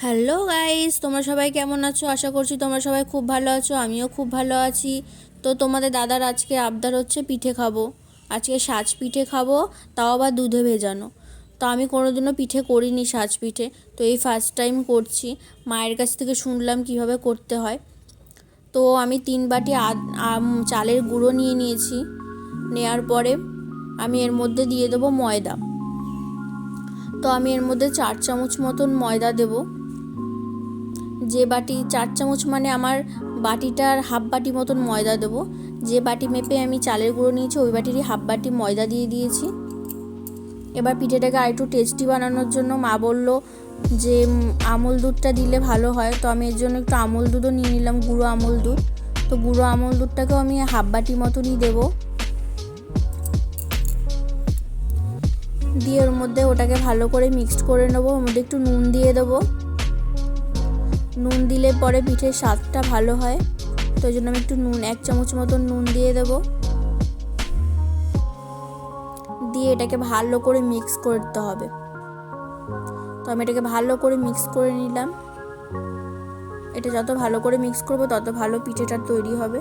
Hello guys, তোমরা সবাই কেমন আছো? আশা করছি তোমরা সবাই খুব ভালো আছো। আমিও খুব ভালো আছি। তো তোমাদের দাদার আজকে আবদার হচ্ছে পিঠে খাবো। আজকে সাজ পিঠে খাবো, তাও আবার দুধে ভেজানো। তো আমি কোনোদিনও পিঠে করিনি সাজ পিঠে, তো এই ফার্স্ট টাইম করছি। মায়ের কাছ থেকে শুনলাম কিভাবে করতে হয়। তো আমি 3 বাটি চালের গুঁড়ো নিয়ে নিয়েছি। নেওয়ার পরে আমি এর মধ্যে দিয়ে দেবো ময়দা। তো আমি এর মধ্যে 4 চামচ মতন ময়দা দেবো। যে বাটি 4 চামচ মানে আমার বাটিটার হাফ বাটি মতন ময়দা দেবো। যে বাটি মেপে আমি চালের গুঁড়ো নিয়েছি ওই বাটিরই হাফ বাটি ময়দা দিয়ে দিয়েছি। এবার পিঠেটাকে আরেকটু টেস্টি বানানোর জন্য মা বলল যে আমুল দুধটা দিলে ভালো হয়। তো আমি এর জন্য একটু আমুল দুধও নিয়ে নিলাম, গুঁড়ো আমুল দুধ। তো গুঁড়ো আমুল দুধটাকেও আমি হাফ বাটি মতনই দেবো। দিয়ে ওর মধ্যে ওটাকে ভালো করে মিক্সড করে নেবো। ওর মধ্যে একটু নুন দিয়ে দেবো। নুন দিলে পরে পিঠের স্বাদটা ভালো হয়। তো ওই জন্য আমি একটু 1 চামচ মতন নুন দিয়ে দেবো। দিয়ে এটাকে ভালো করে মিক্স করতে হবে। তো আমি এটাকে ভালো করে মিক্স করে নিলাম। এটা যত ভালো করে মিক্স করবো তত ভালো পিঠেটা তৈরি হবে।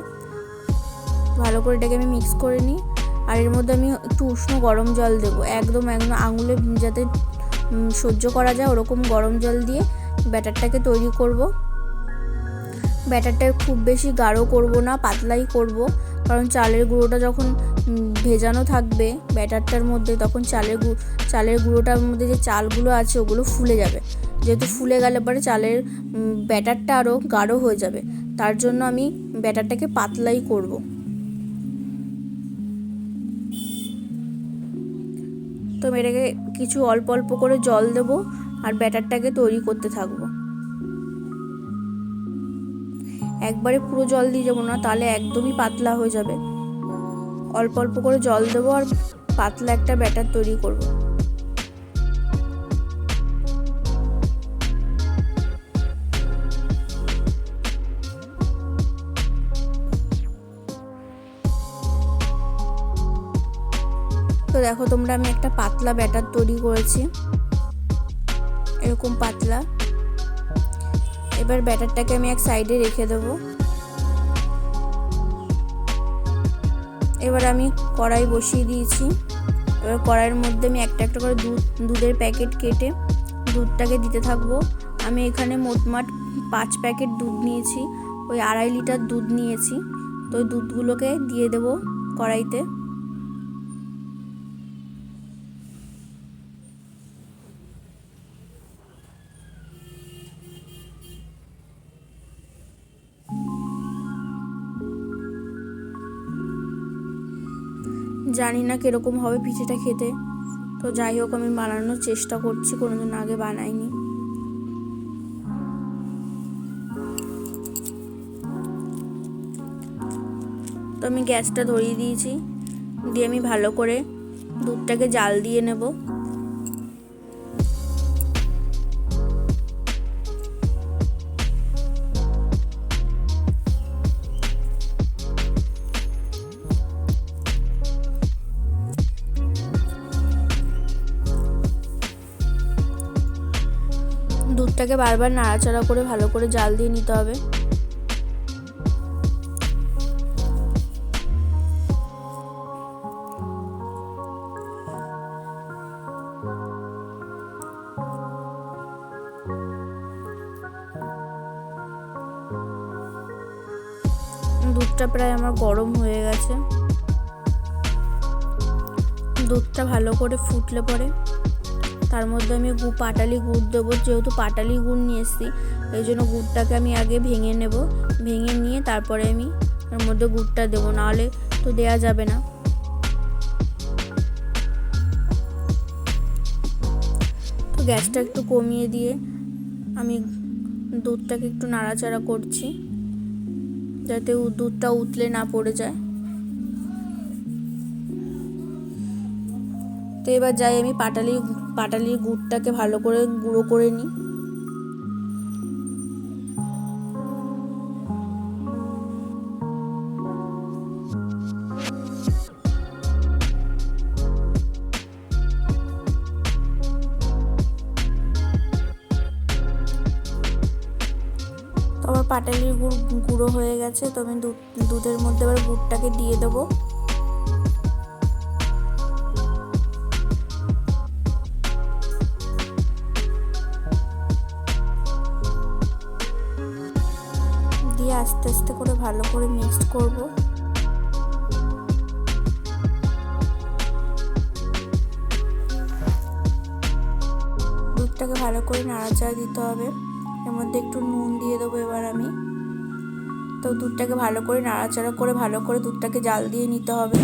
ভালো করে এটাকে আমি মিক্স করে নিই। আর এর মধ্যে আমি একটু উষ্ণ গরম জল দেবো, একদম আঙুলে যাতে সহ্য করা যায় ওরকম গরম জল দিয়ে ব্যাটারটাকে তৈরি করব। ব্যাটারটা খুব বেশি গাঢ় করব না, পাতলাই করব। কারণ চালের গুঁড়োটা যখন ভেজানো থাকবে ব্যাটারটার মধ্যে, তখন চালের গুঁড়োটার মধ্যে যে চালগুলো আছে ওগুলো ফুলে যাবে। যেহেতু ফুলে গেলে পরে চালের ব্যাটারটা আরও গাঢ় হয়ে যাবে। তার জন্য আমি ব্যাটারটাকে পাতলাই করব। তো এটাকে কিছু অল্প অল্প করে জল দেবো আর ব্যাটারটাকে তৈরি করতে থাকবো। একবারে পুরো জল দিয়ে যাবো না, তাহলে একদমই পাতলা হয়ে যাবে। অল্প অল্প করে জল দেবো আর পাতলা একটা ব্যাটার তৈরি করব। তো দেখো তোমরা, আমি একটা পাতলা ব্যাটার তৈরি করেছি, এরকম পাতলা। এবার ব্যাটারটাকে আমি এক সাইডে রেখে দেবো। এবার আমি কড়াই বসিয়ে দিয়েছি। এবার কড়াইয়ের মধ্যে আমি একটা একটা করে দুধের প্যাকেট কেটে দুধটাকে দিতে থাকবো। আমি এখানে মোটমাট 5 প্যাকেট দুধ নিয়েছি, ওই 2.5 লিটার দুধ নিয়েছি। তো ওই দুধগুলোকে দিয়ে দেবো কড়াইতে। জানি না কীরকম হবে পিঠেটা খেতে, তো যাই হোক আমি বানানোর চেষ্টা করছি, কোনোদিন আগে বানাইনি। তো আমি গ্যাসটা ধরিয়ে দিয়েছি, দিয়ে আমি ভালো করে দুধটাকে জাল দিয়ে নেব। দুধটাকে বারবার নাড়াচাড়া করে ভালো করে জাল দিয়ে নিতে হবে। দুধটা প্রায় আমার গরম হয়ে গেছে। দুধটা ভালো করে ফুটলে পরে তার মধ্যে আমি পাটালি গুড় দেবো। যেহেতু পাটালি গুড় নিয়ে এসেছি, এই জন্য গুড়টাকে আমি আগে ভেঙে নেব। ভেঙে নিয়ে তারপরে আমি এর মধ্যে গুড়টা দেবো, নাহলে তো দেয়া যাবে না। তো গ্যাসটা একটু কমিয়ে দিয়ে আমি দুধটাকে একটু নাড়াচাড়া করছি, যাতে দুধটা উতলে না পড়ে যায়। তো এবার যাই আমি পাটালির গুড়টাকে ভালো করে গুঁড়ো করে নিই। তো আমার পাটালির গুঁড়ো হয়ে গেছে। তো আমি দুধের মধ্যে এবার গুড়টাকে দিয়ে দেবো। দিয়ে আস্তে আস্তে করে ভালো করে মিক্স করব। দুধটাকে ভালো করে নাড়াচাড়া দিতে হবে। এর মধ্যে একটু নুন দিয়ে দেবো এবার আমি। তো দুধটাকে ভালো করে নাড়াচাড়া করে ভালো করে দুধটাকে জাল দিয়ে নিতে হবে।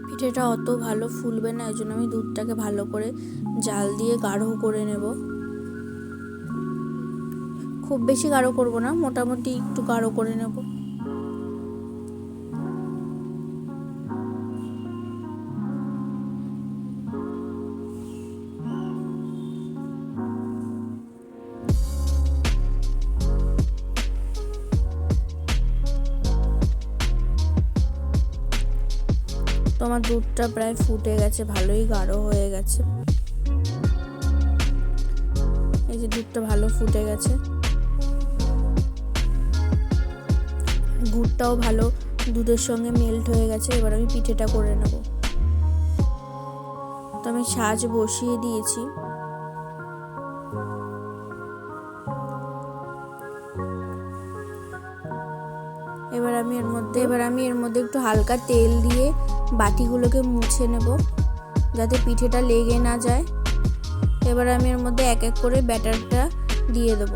পিঠেটা অত ভালো ফুলবে না, এই জন্য আমি দুধটাকে ভালো করে জাল দিয়ে গাঢ় করে নেব। খুব বেশি গাঢ় করব না, মোটামুটি একটু গাঢ় করে নেব। তো আমার দুধটা প্রায় ফুটে গেছে, ভালোই গাঢ় হয়ে গেছে। এই যে দুধটা ভালো ফুটে গেছে, গুড়টাও ভালো দুধের সঙ্গে মেল্ট হয়ে গেছে। এবার আমি পিঠেটা করে নেব। তো আমি সাজ বসিয়ে দিয়েছি। এবার আমি এর মধ্যে একটু হালকা তেল দিয়ে বাটিগুলোকে মুছে নেব, যাতে পিঠেটা লেগে না যায়। এবার আমি এর মধ্যে এক এক করে ব্যাটারটা দিয়ে দেব।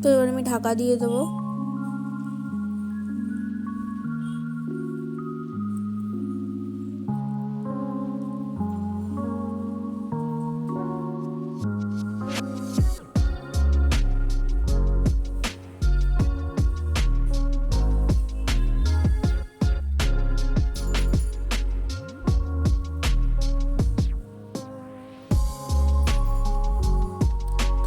তো এবার আমি ঢাকা দিয়ে দেবো।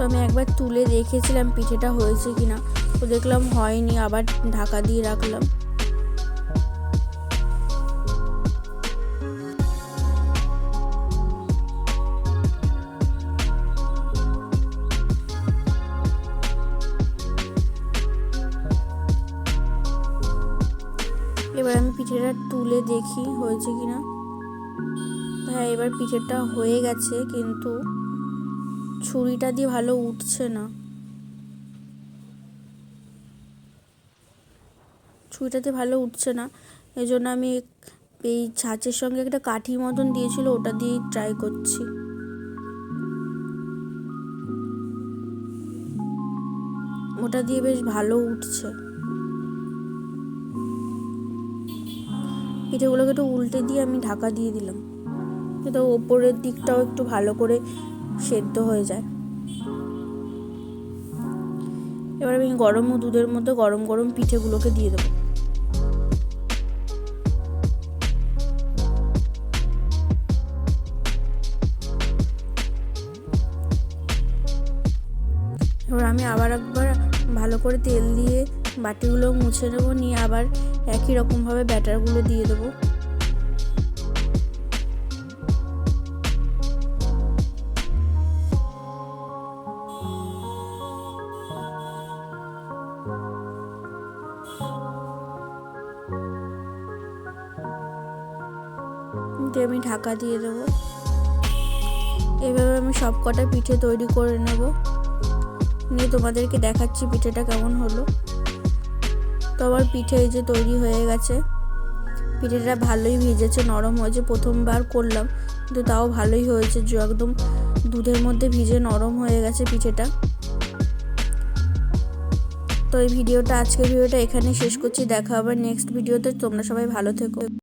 তো আমি একবার তুলে দেখেছিলাম পিঠেটা হয়েছে কিনা, তো দেখলাম হয়নি, আবার ঢাকা দিয়ে রাখলাম। এবার আমি পিঠেটা তুলে দেখি হয়েছে কিনা। হ্যাঁ, এবার পিঠেটা হয়ে গেছে, কিন্তু ছুরিটা দিয়ে ভালো উঠছে না। ছুরিটাতে ভালো উঠছে না, এই জন্য আমি এই ছাঁচের সঙ্গে একটা কাঠি মতন দিয়েছিল, ওটা দিয়েই ট্রাই করছি। ওটা দিয়ে বেশ ভালো উঠছে। পিঠেগুলোকে একটু উল্টে দিয়ে আমি ঢাকা দিয়ে দিলাম, যাতে ওপরের দিকটাও একটু ভালো করে সেদ্ধ হয়ে যায়। এবার আমি গরম দুধের মধ্যে গরম গরম পিঠেগুলোকে দিয়ে দেবো। এবার আমি আবার একবার ভালো করে তেল দিয়ে বাটিগুলো মুছে নেবো, নিয়ে আবার একই রকমভাবে ব্যাটারগুলো দিয়ে দেবো। দিয়ে আমি ঢাকা দিয়ে দেবো। এইভাবে আমি সব কটা পিঠে তৈরি করে নেব, নিয়ে তোমাদেরকে দেখাচ্ছি পিঠেটা কেমন হলো। তো আমার পিঠে এই যে তৈরি হয়ে গেছে। পিঠেটা ভালোই ভিজেছে, নরম হয়েছে। প্রথমবার করলাম, কিন্তু তাও ভালোই হয়েছে, যে একদম দুধের মধ্যে ভিজে নরম হয়ে গেছে পিঠেটা। তো এই আজকের ভিডিওটা এখানে শেষ করছি। দেখা হবে নেক্সট ভিডিওতে। তোমরা সবাই ভালো থেকো।